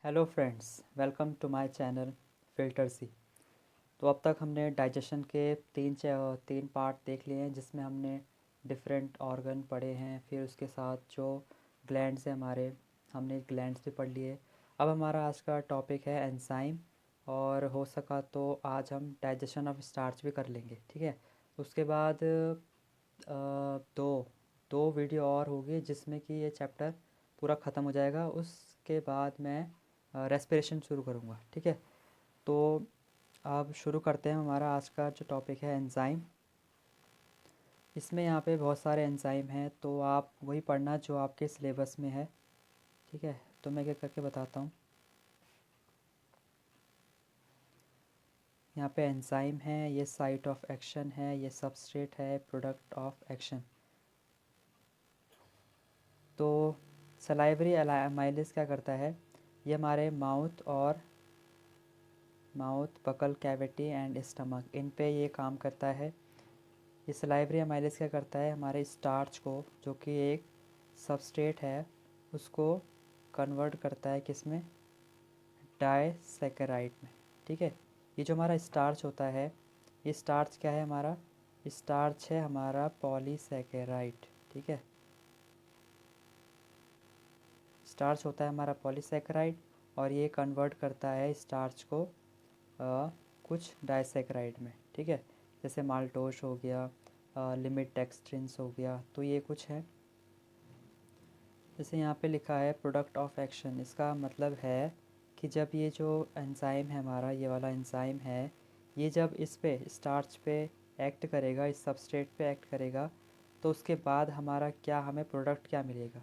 Hello friends, welcome to my channel Filter C. तो अब तक हमने डाइजेशन के तीन पार्ट देख लिए हैं, जिसमें हमने डिफरेंट ऑर्गन पढ़े हैं। फिर उसके साथ जो ग्लैंड्स हैं हमारे, हमने ग्लैंड्स भी पढ़ लिए। अब हमारा आज का टॉपिक है एंजाइम, और हो सका तो आज हम डाइजेशन ऑफ स्टार्च भी कर लेंगे, ठीक है। उसके बाद दो दो वीडियो और होगी जिसमें कि ये चैप्टर पूरा ख़त्म हो जाएगा। उसके बाद मैं रेस्पिरेशन शुरू करूँगा, ठीक है। तो अब शुरू करते हैं। हमारा आज का जो टॉपिक है एंजाइम, इसमें यहाँ पे बहुत सारे एंजाइम हैं, तो आप वही पढ़ना जो आपके सिलेबस में है, ठीक है। तो मैं क्या करके बताता हूँ। यहाँ पे एंजाइम है, ये साइट ऑफ एक्शन है, ये सबस्ट्रेट है, प्रोडक्ट ऑफ एक्शन। तो सलाइवरी अमाइलेज क्या करता है, ये हमारे mouth buccal cavity and stomach, इन पे ये काम करता है। ये सलाइवरी अमाइलेज क्या करता है, हमारे स्टार्च को, जो कि एक सबस्ट्रेट है, उसको कन्वर्ट करता है किस में, डाइसैकेराइड में, ठीक है। ये जो हमारा स्टार्च होता है, ये स्टार्च क्या है हमारा, स्टार्च है हमारा पॉलीसैकेराइड, ठीक है। स्टार्च होता है हमारा पॉलीसैकेराइड, और ये कन्वर्ट करता है स्टार्च को कुछ डाइसैकेराइड में, ठीक है। जैसे माल्टोस हो गया, लिमिट डेक्सट्रिंस हो गया, तो ये कुछ है। जैसे यहाँ पे लिखा है प्रोडक्ट ऑफ एक्शन, इसका मतलब है कि जब ये जो एंजाइम है हमारा, ये वाला एंजाइम है, ये जब इस पे स्टार्च पे एक्ट करेगा, इस सबस्ट्रेट पे एक्ट करेगा, तो उसके बाद हमारा क्या, हमें प्रोडक्ट क्या मिलेगा।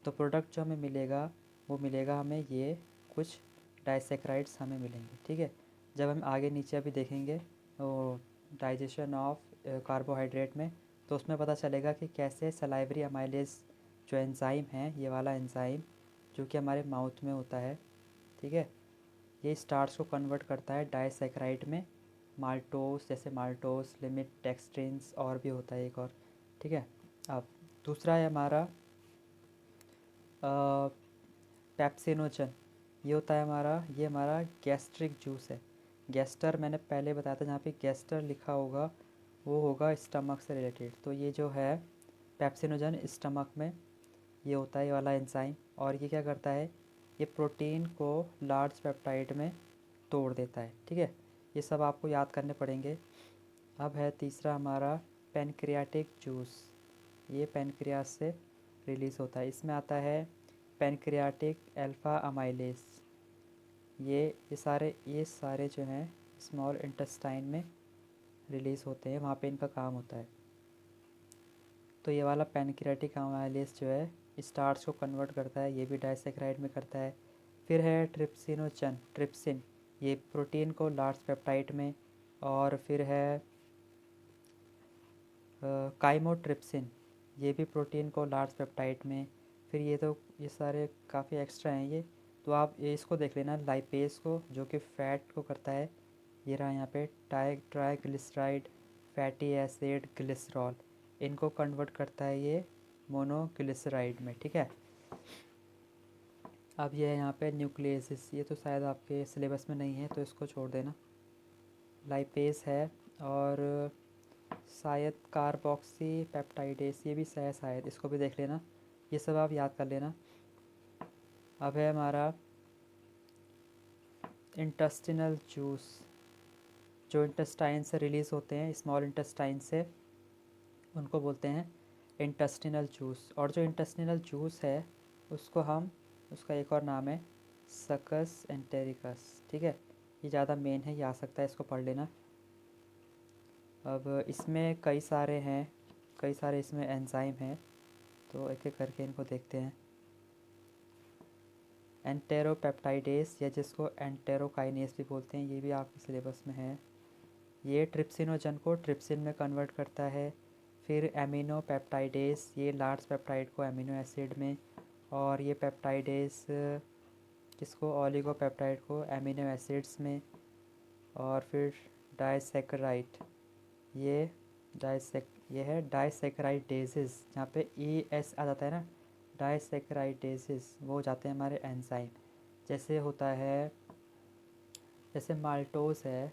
तो प्रोडक्ट जो हमें मिलेगा, वो मिलेगा हमें ये कुछ डाइसैकेराइड्स हमें मिलेंगे, ठीक है। जब हम आगे नीचे अभी देखेंगे तो डाइजेशन ऑफ कार्बोहाइड्रेट में, तो उसमें पता चलेगा कि कैसे सलाइवरी अमाइलेज जो एंजाइम है, ये वाला एंजाइम जो कि हमारे माउथ में होता है, ठीक है, ये स्टार्च को कन्वर्ट करता है डाइसैकेराइड में, माल्टोस, जैसे माल्टोस, लिमिट डेक्सट्रिंस, और भी होता है एक और, ठीक है। अब दूसरा है हमारा पेप्सिनोजन। ये होता है हमारा, ये हमारा गैस्ट्रिक जूस है। गैस्टर मैंने पहले बताया था, जहाँ पे गैस्टर लिखा होगा वो होगा स्टमक से रिलेटेड। तो ये जो है पेप्सिनोजन, स्टमक में ये होता है, ये वाला एंजाइम। और ये क्या करता है, ये प्रोटीन को लार्ज पेप्टाइड में तोड़ देता है, ठीक है। ये सब आपको याद करने पड़ेंगे। अब है तीसरा हमारा पैनक्रियाटिक जूस, ये पैनक्रियास से रिलीज़ होता है। इसमें आता है पैनक्रियाटिक अल्फ़ा अमाइलेज। ये सारे जो हैं स्मॉल इंटेस्टाइन में रिलीज़ होते हैं, वहाँ पे इनका काम होता है। तो ये वाला पैनक्रियाटिक अमाइलेज जो है स्टार्च को कन्वर्ट करता है, ये भी डाइसैकेराइड में करता है। फिर है ट्रिप्सिन, ये प्रोटीन को लार्ज पेप्टाइड में। और फिर है काइमोट्रिप्सिन, ये भी प्रोटीन को लार्ज पेप्टाइड में। फिर ये सारे काफ़ी एक्स्ट्रा हैं ये, तो आप ये इसको देख लेना, लाइपेज को, जो कि फ़ैट को करता है। ये रहा यहाँ पे ट्राइग्लिसराइड, फैटी एसिड, ग्लिसरॉल, इनको कन्वर्ट करता है ये मोनोग्लिसराइड में, ठीक है। अब ये है यहाँ पे न्यूक्लियसिस, ये तो शायद आपके सिलेबस में नहीं है, तो इसको छोड़ देना। लाइपेज है, और शायद कार्बोक्सी पेप्टाइडेस, ये भी शायद इसको भी देख लेना। ये सब आप याद कर लेना। अब है हमारा इंटेस्टिनल जूस, जो इंटेस्टाइन से रिलीज़ होते हैं, स्मॉल इंटेस्टाइन से, उनको बोलते हैं इंटेस्टिनल जूस। और जो इंटेस्टिनल जूस है उसका एक और नाम है सकस एंटेरिकस, ठीक है। ये ज़्यादा मेन है, ये आ सकता है, इसको पढ़ लेना। अब इसमें कई सारे इसमें एंजाइम हैं, तो एक एक करके इनको देखते हैं। एंटेरोपेप्टाइडेस, या जिसको एंटेरोकाइनेस भी बोलते हैं, ये भी आपके सिलेबस में है। ये ट्रिप्सिनोजन को ट्रिप्सिन में कन्वर्ट करता है। फिर एमिनो पेप्टाइडेस, ये लार्ज पेप्टाइड को एमिनो एसिड में। और ये पेप्टाइडेस किसको, ऑलिगोपेप्टाइड को एमिनो एसिड्स में। और फिर डाइसैकेराइड, ये ये है डाइसैकेराइडेजेस, जहाँ पे ई एस आ जाता है ना, डाइसैकेराइडेजेस, वो जाते हैं हमारे एंजाइम। जैसे होता है, जैसे माल्टोस है,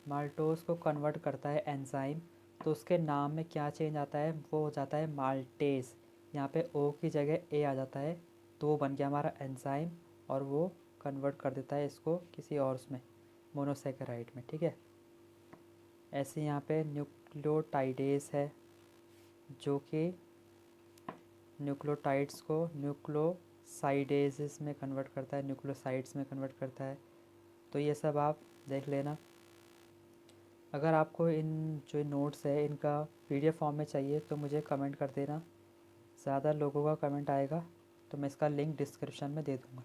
माल्टोस को कन्वर्ट करता है एंजाइम, तो उसके नाम में क्या चेंज आता है, वो हो जाता है माल्टेस। यहाँ पे ओ की जगह ए आ जाता है, तो वो बन गया हमारा एंजाइम, और वो कन्वर्ट कर देता है इसको किसी और उसमें, मोनोसेकेराइड में, ठीक है। ऐसे यहाँ पे न्यूक्लियोटाइडेज है, जो कि न्यूक्लियोटाइड्स को न्यूक्लियोसाइडेज में कन्वर्ट करता है, न्यूक्लियोसाइड्स में कन्वर्ट करता है। तो ये सब आप देख लेना। अगर आपको इन जो नोट्स है इनका पीडीएफ फॉर्म में चाहिए तो मुझे कमेंट कर देना। ज़्यादा लोगों का कमेंट आएगा तो मैं इसका लिंक डिस्क्रिप्शन में दे दूँगा।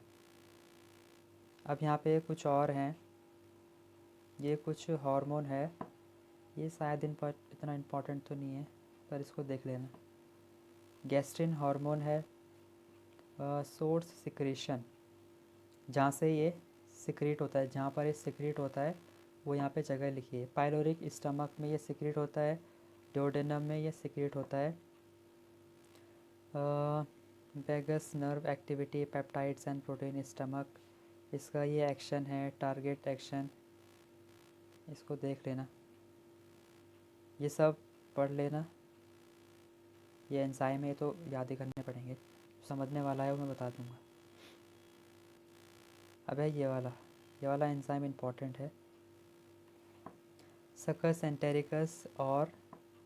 अब यहाँ पे कुछ और हैं, ये कुछ हार्मोन है, ये शायद इतना इम्पोर्टेंट तो नहीं है, पर इसको देख लेना। गैस्ट्रिन हार्मोन है, सोर्स सिक्रीशन, जहाँ से ये सिक्रीट होता है, जहाँ पर ये सिक्रीट होता है वो यहाँ पे जगह लिखी है। पाइलोरिक स्टमक में ये सिक्रीट होता है, ड्यूडेनम में ये सिक्रीट होता है। Vagus nerve activity, peptides and protein stomach, इसका ये एक्शन है, टारगेट एक्शन, इसको देख लेना, ये सब पढ़ लेना। ये एंजाइम है तो याद ही करने पड़ेंगे, समझने वाला है वो मैं बता दूंगा। अब है ये वाला एंजाइम इम्पॉर्टेंट है, सकस एंटेरिकस और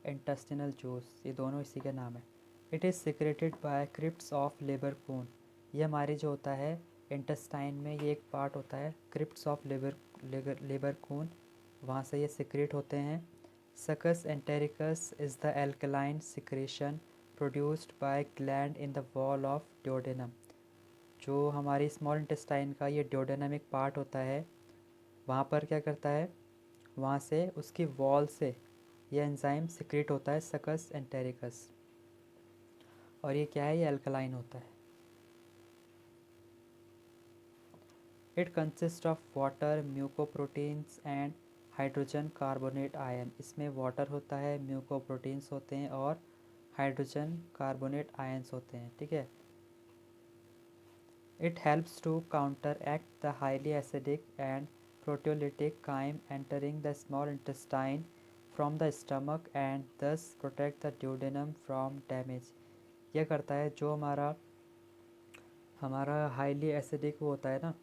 इंटेस्टिनल जूस, ये दोनों इसी के नाम है। It is secreted by crypts of Lieberkuhn, ये हमारी जो होता है इंटेस्टाइन में ये एक पार्ट होता है, क्रिप्ट्स ऑफ लेबर कून, वहाँ से ये सिक्रेट होते हैं। सकस entericus is the alkaline secretion produced by gland in the wall of duodenum, जो हमारी स्मॉल इंटेस्टाइन का ये ड्यूडेनम एक पार्ट होता है, वहाँ पर क्या करता है, वहाँ से उसकी वॉल से ये एंजाइम सिक्रेट होता है, सकस एंटेरिकस, और ये क्या है, ये अल्कलाइन होता है। It consist of water, mucoproteins and hydrogen carbonate ion, इसमें वाटर होता है, म्यूकोप्रोटीन्स होते हैं और हाइड्रोजन कार्बोनेट आयन्स होते हैं, ठीक है। It helps to counteract the highly acidic and proteolytic chyme entering the small intestine from the stomach and thus protect the duodenum from damage. यह करता है जो हमारा हाईली एसिडिक होता है ना,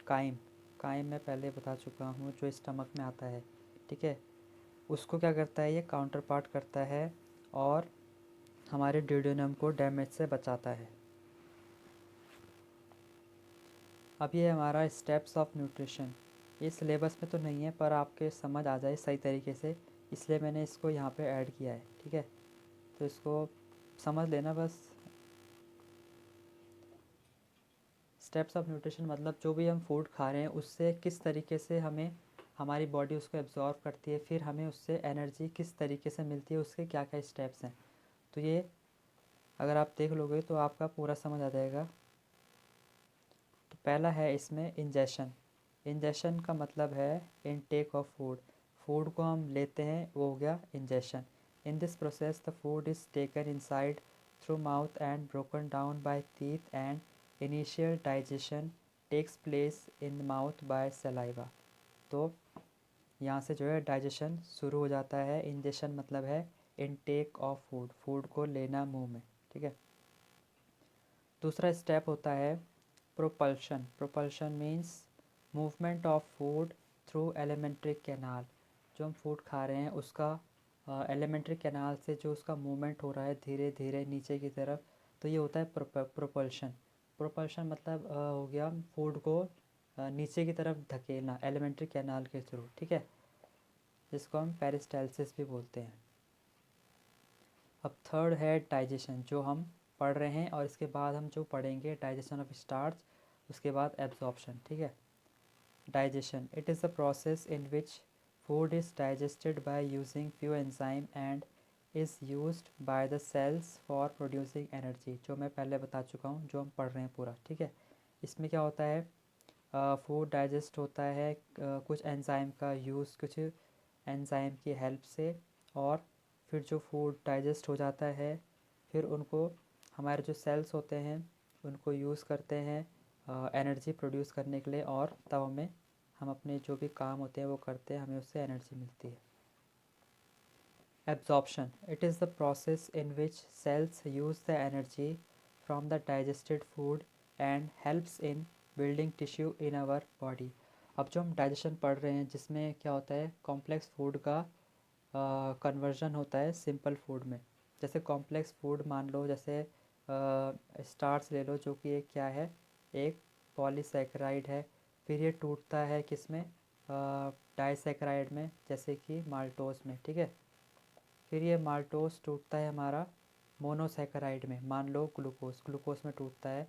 काइम, काइम मैं पहले बता चुका हूँ, जो स्टमक में आता है, ठीक है, उसको क्या करता है, ये काउंटर पार्ट करता है और हमारे ड्यूडेनम को डैमेज से बचाता है। अब ये हमारा स्टेप्स ऑफ न्यूट्रिशन, ये सिलेबस में तो नहीं है पर आपके समझ आ जाए सही तरीके से, इसलिए मैंने इसको यहाँ पे ऐड किया है, ठीक है, तो इसको समझ लेना बस। स्टेप्स ऑफ न्यूट्रिशन मतलब जो भी हम फूड खा रहे हैं उससे किस तरीके से हमें हमारी बॉडी उसको एब्जॉर्व करती है, फिर हमें उससे एनर्जी किस तरीके से मिलती है, उसके क्या क्या स्टेप्स हैं, तो ये अगर आप देख लोगे तो आपका पूरा समझ आ जाएगा। तो पहला है इसमें इंजेशन, इंजेशन का मतलब है इनटेक ऑफ फूड, फूड को हम लेते हैं, वो हो गया ingestion. In this process the food is taken inside through mouth and broken down by teeth and initial digestion takes place in mouth by saliva. तो यहाँ से जो है डाइजेशन शुरू हो जाता है, इंजेशन मतलब है इनटेक ऑफ फूड, फूड को लेना मुंह में, ठीक है। दूसरा स्टेप होता है propulsion, propulsion means movement of food through alimentary canal, जो हम फूड खा रहे हैं उसका एलिमेंट्री कैनाल से जो उसका मूवमेंट हो रहा है धीरे धीरे नीचे की तरफ, तो ये होता है प्रोपल्शन। प्रोपल्शन मतलब हो गया फूड को नीचे की तरफ धकेलना एलिमेंट्री कैनाल के थ्रू, ठीक है, जिसको हम पेरिस्टालसिस भी बोलते हैं। अब थर्ड है डाइजेशन, जो हम पढ़ रहे हैं और इसके बाद हम जो पढ़ेंगे डाइजेशन ऑफ स्टार्च, उसके बाद एब्जॉर्प्शन, ठीक है। Digestion, it is the process in which food is digested by using few enzyme and is used by the cells for producing energy, जो मैं पहले बता चुका हूँ, जो हम पढ़ रहे हैं पूरा, ठीक है। इसमें क्या होता है, फूड डाइजेस्ट होता है कुछ एंजाइम का यूज़, कुछ एंजाइम की हेल्प से, और फिर जो फूड डाइजेस्ट हो जाता है फिर उनको हमारे जो सेल्स होते हैं उनको यूज़ करते हैं एनर्जी प्रोड्यूस करने के लिए, और तब हमें हम अपने जो भी काम होते हैं वो करते हैं, हमें उससे एनर्जी मिलती है। Absorption, it is the process in which cells use the energy from the digested food and helps in building tissue in our body. अब जो हम डाइजेशन पढ़ रहे हैं, जिसमें क्या होता है, कॉम्प्लेक्स फूड का कन्वर्जन होता है सिंपल फूड में। जैसे कॉम्प्लेक्स फूड मान लो, जैसे स्टार्च ले लो, जो कि एक क्या है, एक पॉलीसैकेराइड है। फिर ये टूटता है किस में, डाइसैकेराइड में, जैसे कि माल्टोस में, ठीक है। फिर ये माल्टोस टूटता है हमारा मोनोसैकेराइड में, मान लो ग्लूकोस में टूटता है।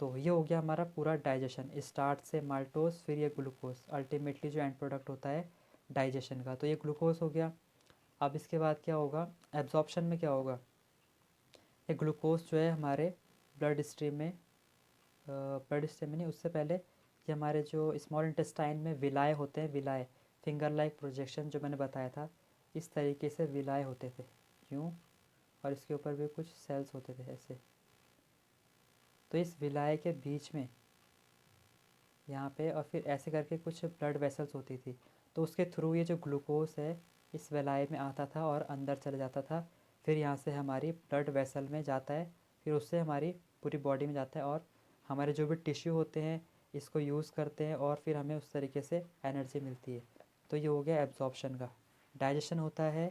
तो ये हो गया हमारा पूरा डाइजेशन, स्टार्च से माल्टोस, फिर ये ग्लूकोस, अल्टीमेटली जो एंड प्रोडक्ट होता है डाइजेशन का, तो ये ग्लूकोस हो गया। अब इसके बाद क्या होगा, एब्जॉर्प्शन में क्या होगा, ये ग्लूकोस जो है हमारे ब्लड स्ट्रीम में, ब्लड स्ट्रीम में नहीं, उससे पहले ये हमारे जो स्मॉल इंटेस्टाइन में विलाय होते हैं, विलाय, फिंगर लाइक प्रोजेक्शन जो मैंने बताया था, इस तरीके से विलाय होते थे, यूँ, और इसके ऊपर भी कुछ सेल्स होते थे ऐसे। तो इस विलाय के बीच में यहाँ पे, और फिर ऐसे करके कुछ ब्लड वेसल्स होती थी, तो उसके थ्रू ये जो ग्लूकोस है इस विलाय में आता था और अंदर चले जाता था। फिर यहाँ से हमारी ब्लड वेसल में जाता है, फिर उससे हमारी पूरी बॉडी में जाता है, और हमारे जो भी टिश्यू होते हैं इसको यूज़ करते हैं, और फिर हमें उस तरीके से एनर्जी मिलती है। तो ये हो गया एब्जॉर्प्शन का। डाइजेशन होता है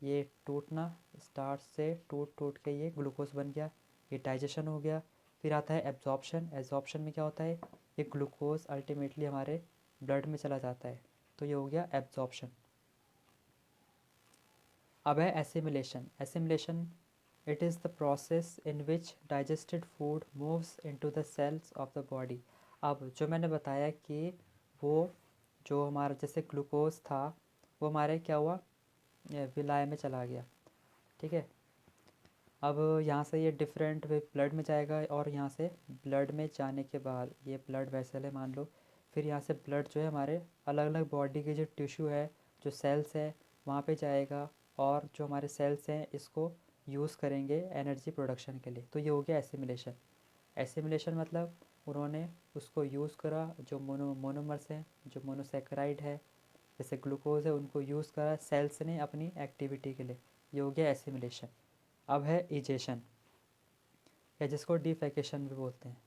ये टूटना, स्टार्च से टूट टूट के ये ग्लूकोज बन गया, ये डाइजेशन हो गया। फिर आता है एब्जॉर्प्शन। एब्जॉर्प्शन में क्या होता है, ये ग्लूकोज अल्टीमेटली हमारे ब्लड में चला जाता है, तो ये हो गया एब्जॉर्प्शन। अब है assimilation. Assimilation, it is the process in which digested food moves into the cells of the body. अब जो मैंने बताया कि वो जो हमारा जैसे ग्लूकोज था वो हमारे क्या हुआ, विलाय में चला गया, ठीक है। अब यहाँ से ये डिफरेंट वे ब्लड में जाएगा, और यहाँ से ब्लड में जाने के बाद ये ब्लड वेसल है मान लो, फिर यहाँ से ब्लड जो है हमारे अलग अलग बॉडी के जो टिश्यू है, जो सेल्स है, वहाँ पे जाएगा, और जो हमारे सेल्स हैं इसको यूज़ करेंगे एनर्जी प्रोडक्शन के लिए। तो ये हो गया एसिमिलेशन। एसिमिलेशन मतलब उन्होंने उसको यूज़ करा, जो मोनोमर्स हैं, जो मोनोसेक्राइड है, जैसे ग्लूकोज है, उनको यूज़ करा सेल्स ने अपनी एक्टिविटी के लिए, ये हो गया एसिमिलेशन। अब है इजेशन, या जिसको डिफेकेशन भी बोलते हैं।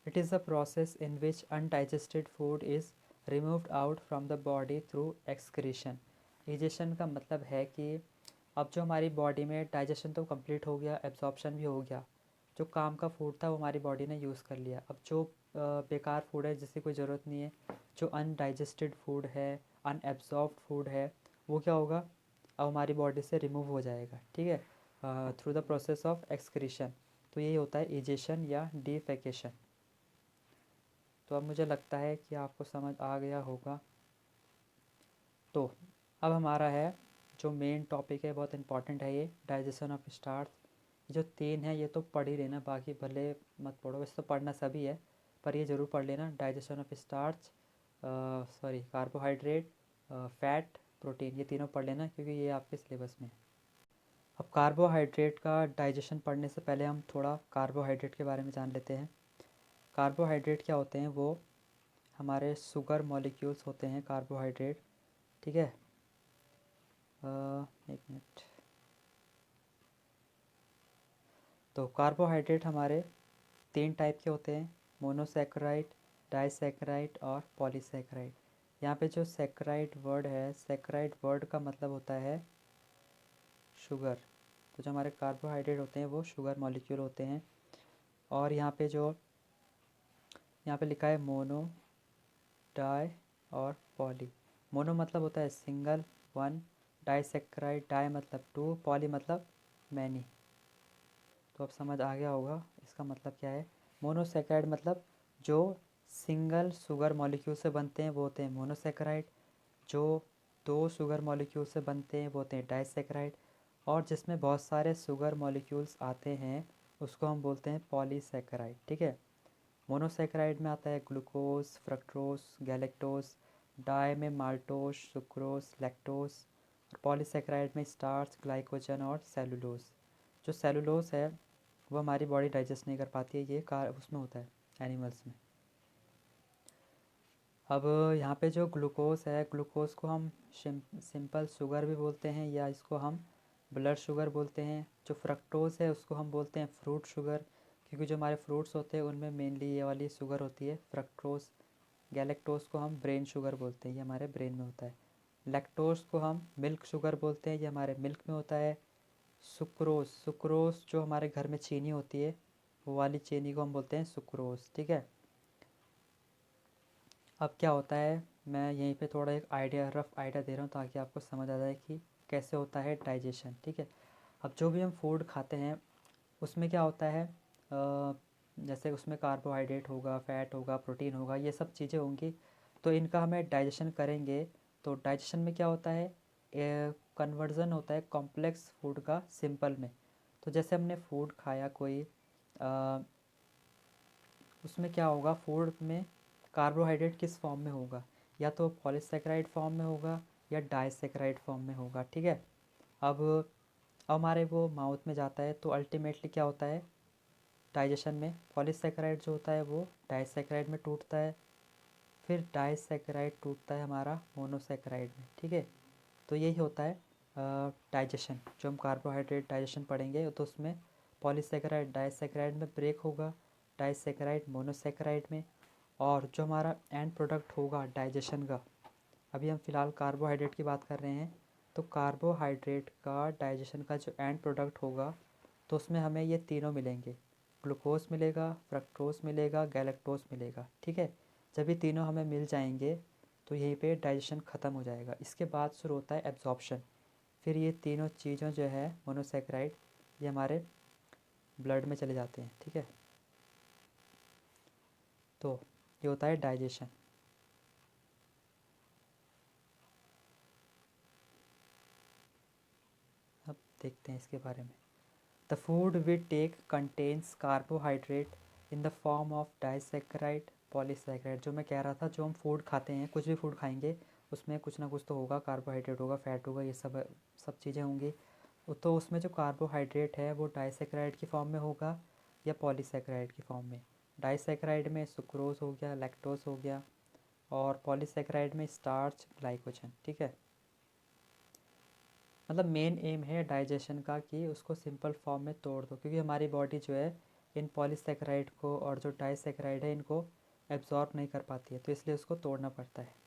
It is the process in which undigested food is removed out from the body through excretion. Egestion का मतलब है कि अब जो हमारी बॉडी में डाइजेशन तो कंप्लीट हो गया, एब्जॉर्प्शन भी हो गया, जो काम का फूड था वो हमारी बॉडी ने यूज़ कर लिया। अब जो बेकार फूड है जिसकी कोई ज़रूरत नहीं है, जो अनडाइजेस्टेड फूड है, अनएब्जॉर्ब्ड फूड है, वो क्या होगा, अब हमारी बॉडी से रिमूव हो जाएगा, ठीक है, through the process of excretion. तो यही होता है इजेशन या डिफेकेशन। तो अब मुझे लगता है कि आपको समझ आ गया होगा। तो अब हमारा है जो मेन टॉपिक है, बहुत इंपॉर्टेंट है ये, डाइजेशन ऑफ स्टार्च। जो तीन है ये तो पढ़ ही लेना, बाकी भले मत पढ़ो, वैसे तो पढ़ना सभी है, पर ये ज़रूर पढ़ लेना, digestion of starch, sorry carbohydrate, fat, protein, ये तीनों पढ़ लेना क्योंकि ये आपके सिलेबस में है। अब कार्बोहाइड्रेट का डाइजेशन पढ़ने से पहले हम थोड़ा कार्बोहाइड्रेट के बारे में जान लेते हैं। कार्बोहाइड्रेट क्या होते हैं, वो हमारे शुगर मॉलिक्यूल्स होते हैं कार्बोहाइड्रेट, ठीक है। एक मिनट। तो कार्बोहाइड्रेट हमारे तीन टाइप के होते हैं, मोनोसैकेराइड, डाइसैकेराइड और पॉलीसैकेराइड। यहाँ पे जो सैकेराइड वर्ड है, सैकेराइड वर्ड का मतलब होता है शुगर। तो जो हमारे कार्बोहाइड्रेट होते हैं वो शुगर मॉलिक्यूल होते हैं। और यहाँ पे जो यहाँ पे लिखा है मोनो, डाई और पॉली। मोनो मतलब होता है सिंगल, वन, डाइसैकेराइड, डाई मतलब टू, पॉली मतलब मैनी। तो अब समझ आ गया होगा इसका मतलब क्या है। मोनोसैकेराइड मतलब जो सिंगल शुगर मॉलिक्यूल से बनते हैं वो होते हैं मोनोसैकेराइड, जो दो शुगर मॉलिक्यूल से बनते हैं वो होते हैं डाइसैकेराइड, और जिसमें बहुत सारे शुगर मॉलिक्यूल्स आते हैं उसको हम बोलते हैं पॉलीसैकेराइड, ठीक है। मोनोसैकेराइड में आता है ग्लूकोज, फ्रक्टोज, गैलेक्टोज, डाई में माल्टोज, सुक्रोज, लैक्टोज, और पॉलीसैकेराइड में स्टार्च, ग्लाइकोजन और सेलुलोज। जो सेलुलोज है वो हमारी बॉडी डाइजेस्ट नहीं कर पाती है, ये उसमें होता है एनिमल्स में। अब यहाँ पे जो ग्लूकोज है, ग्लूकोज को हम सिंपल शुगर भी बोलते हैं या इसको हम ब्लड शुगर बोलते हैं। जो फ्रक्टोज है उसको हम बोलते हैं फ्रूट शुगर, क्योंकि जो हमारे फ्रूट्स होते हैं उनमें मेनली ये वाली शुगर होती है फ्रक्टोज। गैलेक्टोज को हम ब्रेन शुगर बोलते हैं, ये हमारे ब्रेन में होता है। लैक्टोज को हम मिल्क शुगर बोलते हैं, ये हमारे मिल्क में होता है। सुक्रोज, सुक्रोज जो हमारे घर में चीनी होती है वो वाली चीनी को हम बोलते हैं सुक्रोज, ठीक है। अब क्या होता है, मैं यहीं पे थोड़ा एक आइडिया, रफ आइडिया दे रहा हूँ ताकि आपको समझ आ जाए कि कैसे होता है डाइजेशन, ठीक है। अब जो भी हम फूड खाते हैं उसमें क्या होता है, जैसे उसमें कार्बोहाइड्रेट होगा, फैट होगा, प्रोटीन होगा, ये सब चीज़ें होंगी। तो इनका हमें डाइजेशन करेंगे तो डाइजेशन में क्या होता है, कन्वर्जन होता है कॉम्प्लेक्स फूड का सिंपल में। तो जैसे हमने फूड खाया कोई, उसमें क्या होगा, फूड में कार्बोहाइड्रेट किस फॉर्म में होगा, या तो पॉलीसेकेराइड फॉर्म में होगा या डाइसेकेराइड फॉर्म में होगा, ठीक है। अब हमारे वो माउथ में जाता है तो अल्टीमेटली क्या होता है, डाइजेशन में पॉलीसेकेराइड जो होता है वो डाइसेकेराइड में टूटता है, फिर डाइसेकेराइड टूटता है हमारा मोनोसेकेराइड में, ठीक है। तो यही होता है डाइजेशन। जो हम कार्बोहाइड्रेट डाइजेशन पढ़ेंगे तो उसमें पॉलीसेकेराइड डाइसेकेराइड में ब्रेक होगा, डाइसेकेराइड मोनोसेकेराइड में। और जो हमारा एंड प्रोडक्ट होगा डाइजेशन का, अभी हम फ़िलहाल कार्बोहाइड्रेट की बात कर रहे हैं, तो कार्बोहाइड्रेट का डाइजेशन का जो एंड प्रोडक्ट होगा तो उसमें हमें ये तीनों मिलेंगे, ग्लूकोज मिलेगा, फ्रक्टोज मिलेगा, गैलेक्टोज मिलेगा, ठीक है। जब ये तीनों हमें मिल जाएंगे तो यहीं पे डाइजेशन ख़त्म हो जाएगा। इसके बाद शुरू होता है एब्जॉर्प्शन। फिर ये तीनों चीज़ों जो है मोनोसेक्राइड, ये हमारे ब्लड में चले जाते हैं, ठीक है। तो ये होता है डाइजेशन। अब देखते हैं इसके बारे में। The food we take contains carbohydrate in the form of disaccharide polysaccharide. जो मैं कह रहा था, जो हम फूड खाते हैं, कुछ भी फूड खाएंगे उसमें कुछ ना कुछ तो होगा, कार्बोहाइड्रेट होगा, फैट होगा, ये सब सब चीज़ें होंगी। तो उसमें जो कार्बोहाइड्रेट है वो डाइसेक्राइड की फॉर्म में होगा या पॉलीसेक्राइड की फॉर्म में। डाइसेक्राइड में सुक्रोज हो गया, लैक्टोज हो गया, और पॉलीसेक्राइड में स्टार्च, ग्लाइकोजन, ठीक है। मतलब मेन एम है डाइजेशन का कि उसको सिंपल फॉर्म में तोड़ दो, क्योंकि हमारी बॉडी जो है इन पॉलीसेकेराइड को और जो डाइसेकेराइड है इनको एब्जॉर्ब नहीं कर पाती है, तो इसलिए उसको तोड़ना पड़ता है।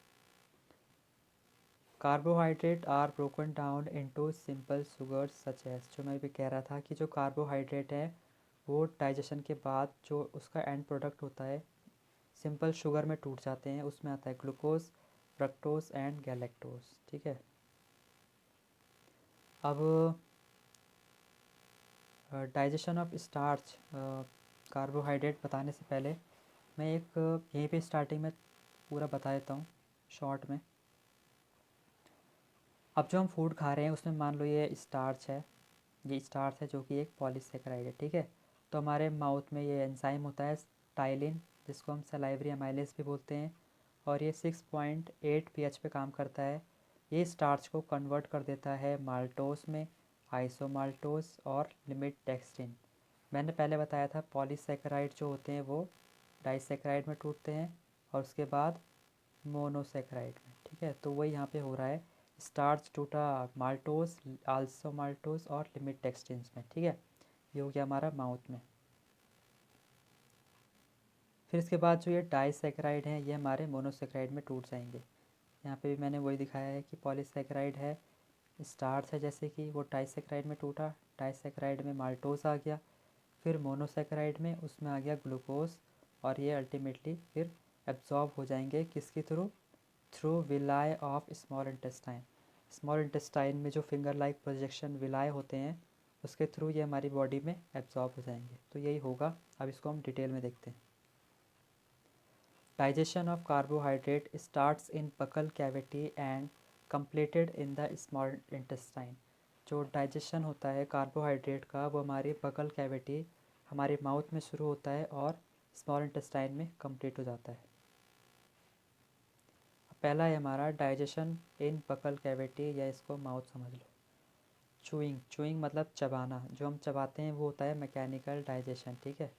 Carbohydrate are broken down into simple sugars such as. जो मैं भी कह रहा था कि जो कार्बोहाइड्रेट है वो डाइजेशन के बाद जो उसका एंड प्रोडक्ट होता है सिंपल शुगर में टूट जाते हैं, उसमें आता है ग्लूकोज, फ्रक्टोज एंड गैलेक्टोज, ठीक है। अब डाइजेशन ऑफ स्टार्च, कार्बोहाइड्रेट बताने से पहले मैं एक यहीं पे स्टार्टिंग में पूरा बता देता हूँ शॉर्ट में। अब जो हम फूड खा रहे हैं उसमें मान लो ये स्टार्च है, ये स्टार्च है जो कि एक पॉलीसेकेराइड है, ठीक है। तो हमारे माउथ में ये एंजाइम होता है टाइलिन, जिसको हम सलाइवरी अमाइलेज भी बोलते हैं, और ये 6.8 pH पे काम करता है। ये स्टार्च को कन्वर्ट कर देता है माल्टोस में, आइसोमाल्टोस और लिमिट डेक्सट्रिन। मैंने पहले बताया था पॉलीसेकेराइड जो होते हैं वो डाइसेकेराइड में टूटते हैं और उसके बाद मोनोसेकेराइड में, ठीक है। तो वही यहाँ पे हो रहा है, स्टार्च टूटा माल्टोस, आइसोमाल्टोस और लिमिट डेक्सट्रिन्स में, ठीक है। ये हो गया हमारा माउथ में। फिर इसके बाद जो ये डाइसेकेराइड हैं ये हमारे मोनोसेकेराइड में टूट जाएंगे। यहाँ पे भी मैंने वही दिखाया है कि पॉलीसेकेराइड है, स्टार्च है, जैसे कि वो डाइसेकेराइड में टूटा, डाइसेकेराइड में माल्टोस आ गया, फिर मोनोसेकेराइड में उसमें आ गया ग्लूकोज, और ये अल्टीमेटली फिर एब्जॉर्ब हो जाएंगे किसके through, through villi of small intestine. Small intestine में जो फिंगर लाइक प्रोजेक्शन विलाई होते हैं उसके थ्रू ये हमारी बॉडी में एब्जॉर्ब हो जाएंगे। तो यही होगा। अब इसको हम डिटेल में देखते हैं। Digestion of carbohydrate starts in buckle cavity and completed in the small intestine. जो डाइजेशन होता है कार्बोहाइड्रेट का वो हमारी बकल कैविटी, हमारे माउथ में शुरू होता है और स्मॉल इंटेस्टाइन में कंप्लीट हो जाता है। पहला है हमारा डाइजेशन इन बकल कैविटी, या इसको माउथ समझ लो। चूइंग, चूइंग मतलब चबाना, जो हम चबाते हैं वो होता है मैकेनिकल डाइजेशन, ठीक है।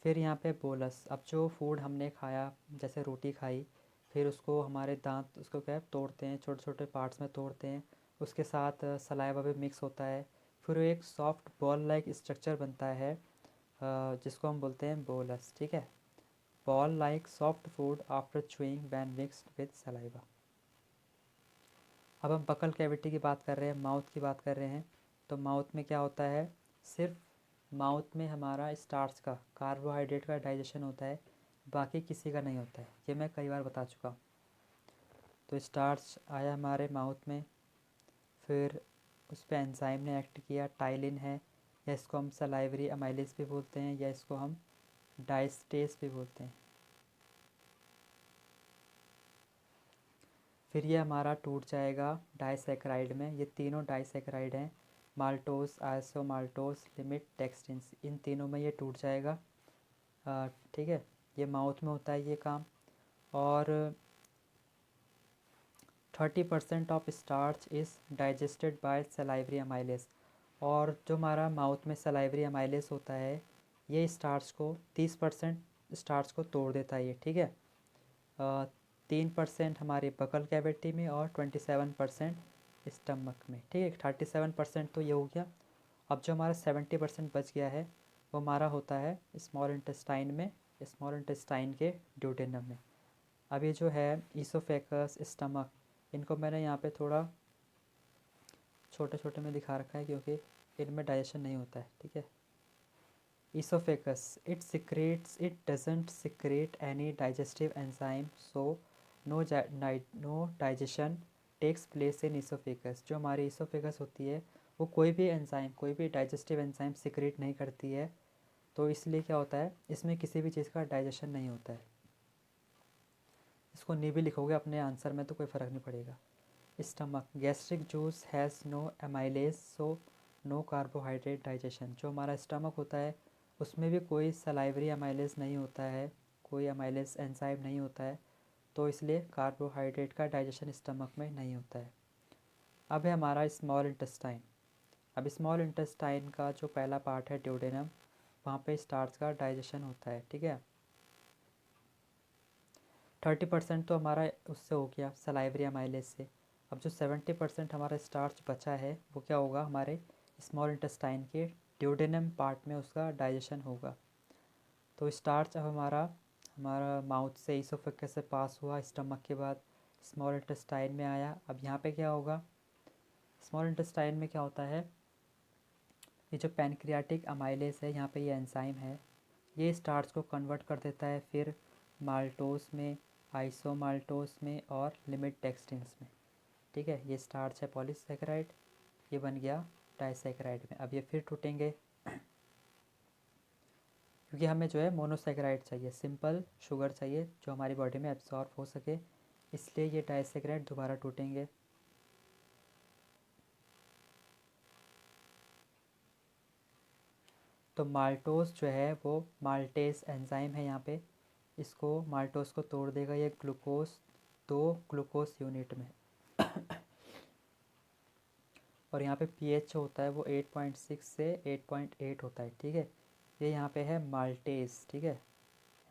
फिर यहाँ पे बोलस, अब जो फूड हमने खाया, जैसे रोटी खाई, फिर उसको हमारे दांत उसको क्या है तोड़ते हैं, छोटे छोटे पार्ट्स में तोड़ते हैं, उसके साथ सलाइवा भी मिक्स होता है, फिर वो एक सॉफ्ट बॉल लाइक स्ट्रक्चर बनता है, जिसको हम बोलते हैं बोलस, ठीक है। Ball like soft food after chewing when mixed with saliva. अब हम बकल कैविटी की बात कर रहे हैं, माउथ की बात कर रहे हैं। तो माउथ में क्या होता है, सिर्फ माउथ में हमारा स्टार्च का, कार्बोहाइड्रेट का डाइजेशन होता है, बाकी किसी का नहीं होता है, ये मैं कई बार बता चुका हूँ। तो स्टार्च आया हमारे माउथ में, फिर उस पर एंजाइम ने एक्ट किया, टाइलिन है, या इसको हम सलाइवरी अमाइलेज भी बोलते हैं, या इसको हम डाइस्टेस भी बोलते हैं। फिर ये हमारा टूट जाएगा डाइसैकराइड में, ये तीनों डाइसैकराइड हैं, माल्टोस, आइसोमाल्टोस, लिमिट, डेक्सट्रिंस, इन तीनों में ये टूट जाएगा, ठीक है। ये माउथ में होता है ये काम। और 30% of starch is digested bye salivary amylase, और जो हमारा माउथ में सलाइवरी अमाइलेस होता है, ये स्टार्च को 30% स्टार्च को तोड़ देता है ये, ठीक है। 3% हमारे बकल कैविटी में और 27% स्टमक में, ठीक है। 37% तो ये हो गया। अब जो हमारा 70% बच गया है वो हमारा होता है स्मॉल इंटेस्टाइन में, स्मॉल इंटेस्टाइन के ड्यूडेनम में। अब ये जो है ईसोफेगस, स्टमक, इनको मैंने यहाँ पे थोड़ा छोटे छोटे में दिखा रखा है क्योंकि इनमें डाइजेशन नहीं होता है, ठीक है। Esophagus, it doesn't secrete any digestive enzyme, so no digestion takes place in esophagus। जो हमारी esophagus होती है वो कोई भी एंजाइम, कोई भी डाइजेस्टिव एंजाइम सिक्रेट नहीं करती है, तो इसलिए क्या होता है, इसमें किसी भी चीज़ का डाइजेशन नहीं होता है। इसको नहीं भी लिखोगे अपने आंसर में तो कोई फ़र्क नहीं पड़ेगा। Stomach, gastric juice has no amylase, so no carbohydrate digestion. जो हमारा स्टमक होता है उसमें भी कोई सलाइवरी अमाइलेज नहीं होता है, कोई अमाइलेज एंजाइम नहीं होता है, तो इसलिए कार्बोहाइड्रेट का डाइजेशन स्टमक में नहीं होता है। अब है हमारा स्मॉल इंटेस्टाइन। अब स्मॉल इंटेस्टाइन का जो पहला पार्ट है ड्यूडेनम, वहाँ पे स्टार्च का डाइजेशन होता है, ठीक है। 30% तो हमारा उससे हो गया सलाइवरी अमाइलेज से। अब जो 70% हमारा स्टार्च बचा है वो क्या होगा, हमारे स्मॉल इंटेस्टाइन के ड्यूडेनम पार्ट में उसका डाइजेशन होगा। तो स्टार्च अब हमारा माउथ से ईसोफेगस से पास हुआ, स्टमक के बाद स्मॉल इंटेस्टाइन में आया। अब यहाँ पे क्या होगा, स्मॉल इंटेस्टाइन में क्या होता है, ये जो पैनक्रियाटिक अमाइलेज है, यहाँ पे ये एंजाइम है, ये स्टार्च को कन्वर्ट कर देता है फिर माल्टोस में, आइसोमाल्टोस में और लिमिट डेक्सट्रिंस में, ठीक है। ये स्टार्च है पॉलीसैकेराइड, ये बन गया डाइसैकेराइड में। अब ये फिर टूटेंगे क्योंकि हमें जो है मोनोसैकेराइड चाहिए, सिंपल शुगर चाहिए जो हमारी बॉडी में एब्जॉर्ब हो सके, इसलिए ये डाइसैकेराइड दोबारा टूटेंगे। तो माल्टोस जो है वो माल्टेस एंजाइम है यहाँ पे, इसको माल्टोस को तोड़ देगा ये ग्लूकोज, 2 ग्लूकोज यूनिट में। और यहाँ पे पीएच होता है वो 8.6 से 8.8 होता है, ठीक है। ये यहाँ पे है माल्टेस, ठीक है,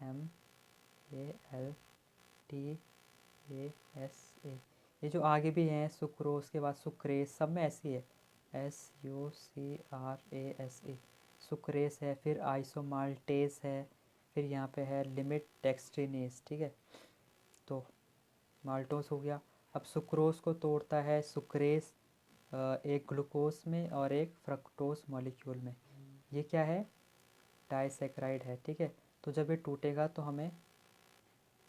MALTASA। ये जो आगे भी हैं सुक्रोज के बाद सुक्रेस, सब में ऐसी है, SUCRASE, सुक्रेस है, फिर आइसोमाल्टेस है, फिर यहाँ पे है लिमिट डेक्सट्रिनेस, ठीक है। तो माल्टोस हो गया। अब सुक्रोज को तोड़ता है सुक्रेस, एक ग्लूकोज में और एक फ्रक्टोज मॉलिक्यूल में। ये क्या है, डाइसैकेराइड है, ठीक है। तो जब ये टूटेगा तो हमें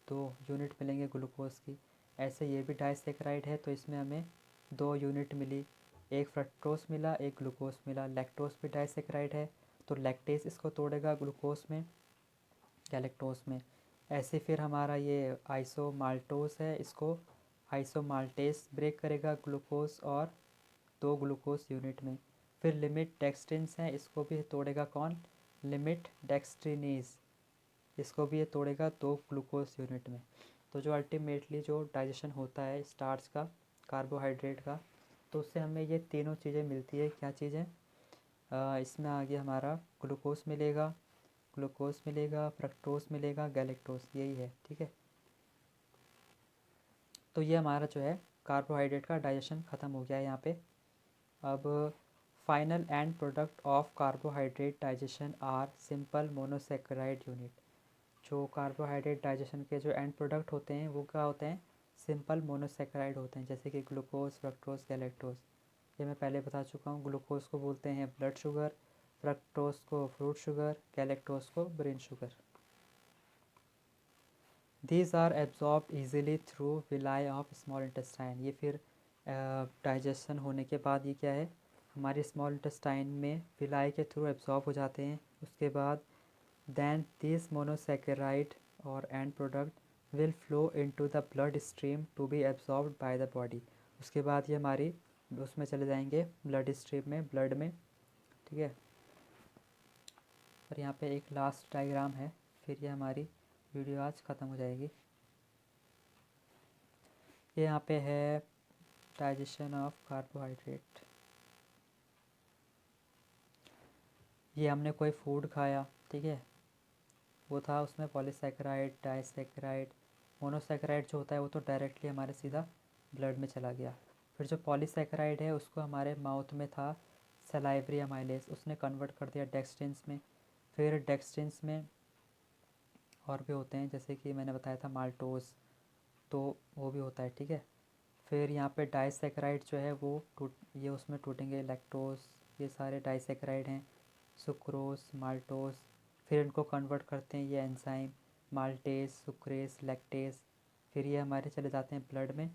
2 यूनिट मिलेंगे ग्लूकोज की। ऐसे ये भी डाइसैकेराइड है तो इसमें हमें 2 यूनिट मिली, एक फ्रक्टोज मिला, एक ग्लूकोज मिला। लैक्टोज भी डाइसैकेराइड है तो लैक्टेज इसको तोड़ेगा ग्लूकोज में या लैक्टोज में। ऐसे फिर हमारा ये आइसोमाल्टोस है, इसको आइसोमाल्टेस ब्रेक करेगा ग्लूकोज और 2 ग्लूकोज यूनिट में। फिर लिमिट डेक्सट्रिन्स है, इसको भी तोड़ेगा कौन, लिमिट डेक्सट्रिनीज, इसको भी ये तोड़ेगा 2 ग्लूकोज यूनिट में। तो जो अल्टीमेटली जो डाइजेशन होता है स्टार्च का, कार्बोहाइड्रेट का, तो उससे हमें ये तीनों चीज़ें मिलती है। क्या चीज़ें? इसमें आ गया हमारा ग्लूकोज मिलेगा, फ्रक्टोज मिलेगा, गैलेक्टोज, यही है। ठीक है, तो ये हमारा जो है कार्बोहाइड्रेट का डाइजेशन ख़त्म हो गया है यहाँ पे। अब final end product of carbohydrate digestion are simple monosaccharide unit. जो कार्बोहाइड्रेट डाइजेशन के जो एंड प्रोडक्ट होते हैं वो क्या होते हैं? सिंपल मोनोसेकेराइड होते हैं, जैसे कि ग्लूकोज, फ्रक्टोज, गैलेक्टोज। ये मैं पहले बता चुका हूँ। ग्लूकोज को बोलते हैं ब्लड शुगर, फ्रक्टोज को फ्रूट शुगर, गैलेक्टोज को brain sugar. These are absorbed easily through villi of small intestine. ये फिर डाइजेशन होने के बाद ये क्या है, हमारे स्मॉल इंटेस्टाइन में विलाई के थ्रू एब्जॉर्ब हो जाते हैं। उसके बाद then these monosaccharide और end product will flow into the blood stream to be absorbed by the body। उसके बाद ये हमारी उसमें चले जाएंगे ब्लड स्ट्रीम में, ब्लड में। ठीक है, और यहाँ पे एक लास्ट डायग्राम है, फिर ये हमारी वीडियो आज ख़त्म हो जाएगी। ये यहाँ पे है डाइजेशन ऑफ कार्बोहाइड्रेट। ये हमने कोई फूड खाया, ठीक है, वो था उसमें पॉलीसैकेराइड, डाइसैकेराइड, मोनोसैकेराइड जो होता है वो तो डायरेक्टली हमारे सीधा ब्लड में चला गया। फिर जो पॉलीसैकेराइड है उसको हमारे माउथ में था सलाइवरी अमाइलेज, उसने कन्वर्ट कर दिया डेक्सट्रिन्स में। फिर डेक्सट्रिन्स में और भी होते हैं, जैसे कि मैंने बताया था माल्टोज, तो वो भी होता है। ठीक है, फिर यहाँ पे डाइसैकेराइड जो है वो ये उसमें टूटेंगे, लैक्टोज, ये सारे डाइसैकेराइड हैं, सुक्रोज, माल्टोज। फिर इनको कन्वर्ट करते हैं ये एंजाइम, माल्टेज, सुक्रेज, लैक्टेज। फिर ये हमारे चले जाते हैं ब्लड में,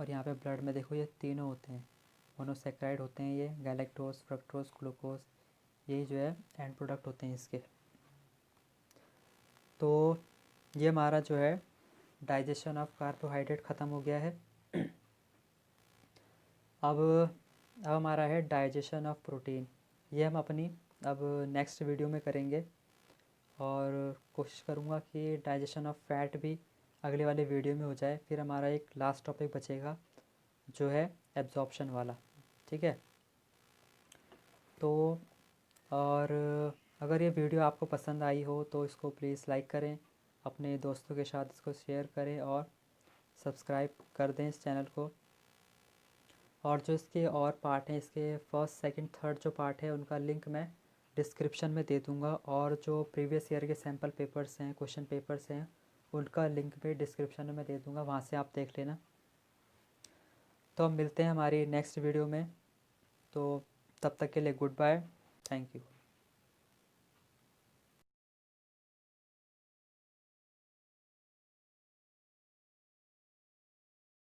और यहाँ पे ब्लड में देखो ये तीनों होते हैं, मोनोसेक्राइड होते हैं ये, गैलेक्टोज, फ्रक्टोज, ग्लूकोज, यही जो है एंड प्रोडक्ट होते हैं इसके। तो ये हमारा जो है डाइजेशन ऑफ कार्बोहाइड्रेट ख़त्म हो गया है। अब हमारा है डाइजेशन ऑफ प्रोटीन। ये हम अपनी अब नेक्स्ट वीडियो में करेंगे, और कोशिश करूँगा कि डाइजेशन ऑफ फैट भी अगले वाले वीडियो में हो जाए। फिर हमारा एक लास्ट टॉपिक बचेगा जो है एब्जॉर्प्शन वाला। ठीक है, तो और अगर ये वीडियो आपको पसंद आई हो तो इसको प्लीज़ लाइक करें, अपने दोस्तों के साथ इसको शेयर करें, और सब्सक्राइब कर दें इस चैनल को। और जो इसके और पार्ट हैं, इसके फर्स्ट, सेकंड, थर्ड जो पार्ट है उनका लिंक मैं डिस्क्रिप्शन में दे दूँगा, और जो प्रीवियस ईयर के सैम्पल पेपर्स हैं, क्वेश्चन पेपर्स हैं, उनका लिंक भी डिस्क्रिप्शन में दे दूँगा, वहाँ से आप देख लेना। तो हम मिलते हैं हमारी नेक्स्ट वीडियो में, तो तब तक के लिए गुड बाय, थैंक यू।